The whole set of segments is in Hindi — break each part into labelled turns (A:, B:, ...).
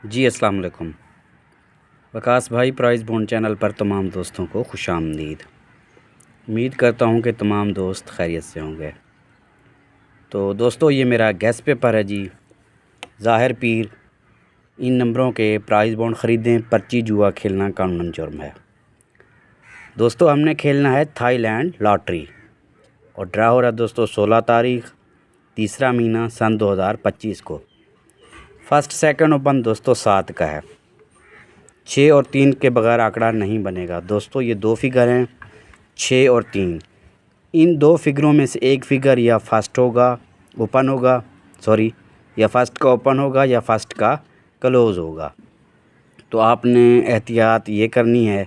A: जी अस्सलाम वालेकुम। वकास भाई प्राइस बॉन्ड चैनल पर तमाम दोस्तों को खुशामदीद। उम्मीद करता हूँ कि तमाम दोस्त खैरियत से होंगे। तो दोस्तों ये मेरा गैस पेपर है जी। ज़ाहिर पीर इन नंबरों के प्राइस बॉन्ड ख़रीदें, पर्ची जुआ खेलना कानूनन जुर्म है। दोस्तों हमने खेलना है थाईलैंड लॉटरी और ड्रा हो रहा है दोस्तों 16 तारीख़ 3रा महीना सन 2025 को। फर्स्ट सेकंड ओपन दोस्तों 7 का है। 6 और 3 के बगैर आंकड़ा नहीं बनेगा। दोस्तों ये दो फिगर हैं 6 और 3। इन दो फिगरों में से एक फिगर या फर्स्ट ओपन होगा या फर्स्ट का ओपन होगा या फर्स्ट का क्लोज़ होगा। तो आपने एहतियात ये करनी है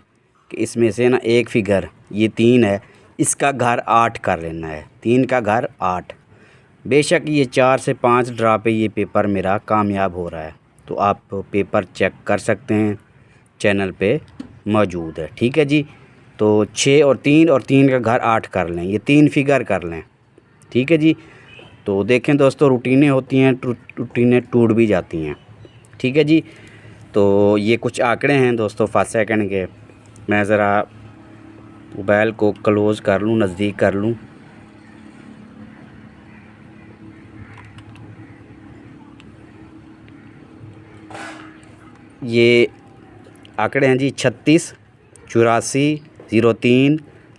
A: कि इसमें से ना एक फिगर ये 3 है, इसका घर 8 कर लेना है। 3 का घर 8। बेशक ये 4 से 5 ड्रा पे ये पेपर मेरा कामयाब हो रहा है। तो आप पेपर चेक कर सकते हैं, चैनल पे मौजूद है। ठीक है जी। तो 6 और 3 का घर 8 कर लें, ये 3 फिगर कर लें। ठीक है जी। तो देखें दोस्तों रूटीनें होती हैं, रूटीनें टूट भी जाती हैं। ठीक है जी। तो ये कुछ आंकड़े हैं दोस्तों फर्स्ट सेकंड के। मैं ज़रा मोबाइल को क्लोज़ कर लूँ, नज़दीक कर लूँ। ये आंकड़े हैं जी 36, 84, 03,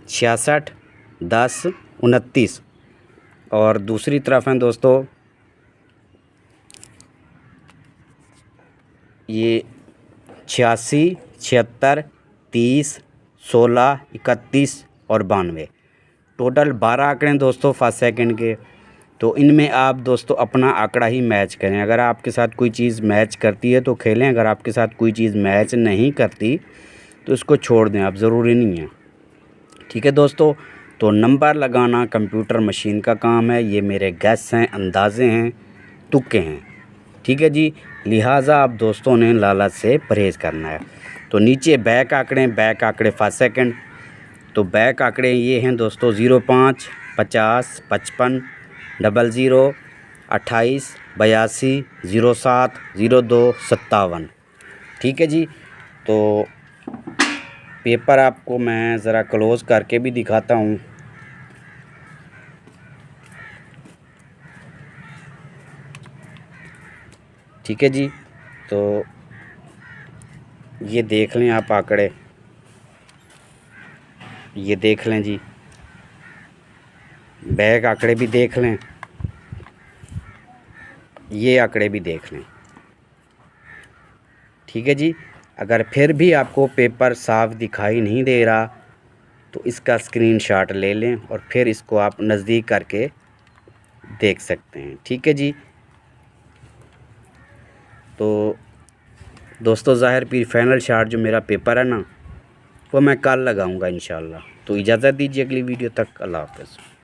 A: 66, 10, 29। और दूसरी तरफ हैं दोस्तों ये 86, 76, 30, 16, 31 और 92। टोटल 12 आंकड़े हैं दोस्तों फर्स्ट सेकंड के। तो इनमें आप दोस्तों अपना आंकड़ा ही मैच करें। अगर आपके साथ कोई चीज़ मैच करती है तो खेलें, अगर आपके साथ कोई चीज़ मैच नहीं करती तो इसको छोड़ दें, आप ज़रूरी नहीं है। ठीक है दोस्तों। तो नंबर लगाना कंप्यूटर मशीन का काम है। ये मेरे गैस हैं, अंदाज़े हैं, तुक्के हैं। ठीक है जी। लिहाजा आप दोस्तों ने लालच से परहेज़ करना है। तो नीचे बैक आंकड़े फर्स्ट सेकंड। तो बैक आंकड़े ये हैं दोस्तों 05, 50, 55, 00, 28, 82, 07, 02, 57। ठीक है जी। तो पेपर आपको मैं ज़रा क्लोज़ करके भी दिखाता हूँ। ठीक है जी। तो ये देख लें आप आंकड़े, ये देख लें जी। बैक आंकड़े भी देख लें, ये आंकड़े भी देख लें। ठीक है जी। अगर फिर भी आपको पेपर साफ दिखाई नहीं दे रहा तो इसका स्क्रीनशॉट ले लें और फिर इसको आप नज़दीक करके देख सकते हैं। ठीक है जी। तो दोस्तों ज़ाहिर पीर फाइनल शॉट जो मेरा पेपर है ना वो मैं कल लगाऊंगा इंशाल्लाह। तो इजाज़त दीजिए अगली वीडियो तक। अल्लाह हाफ़िज़।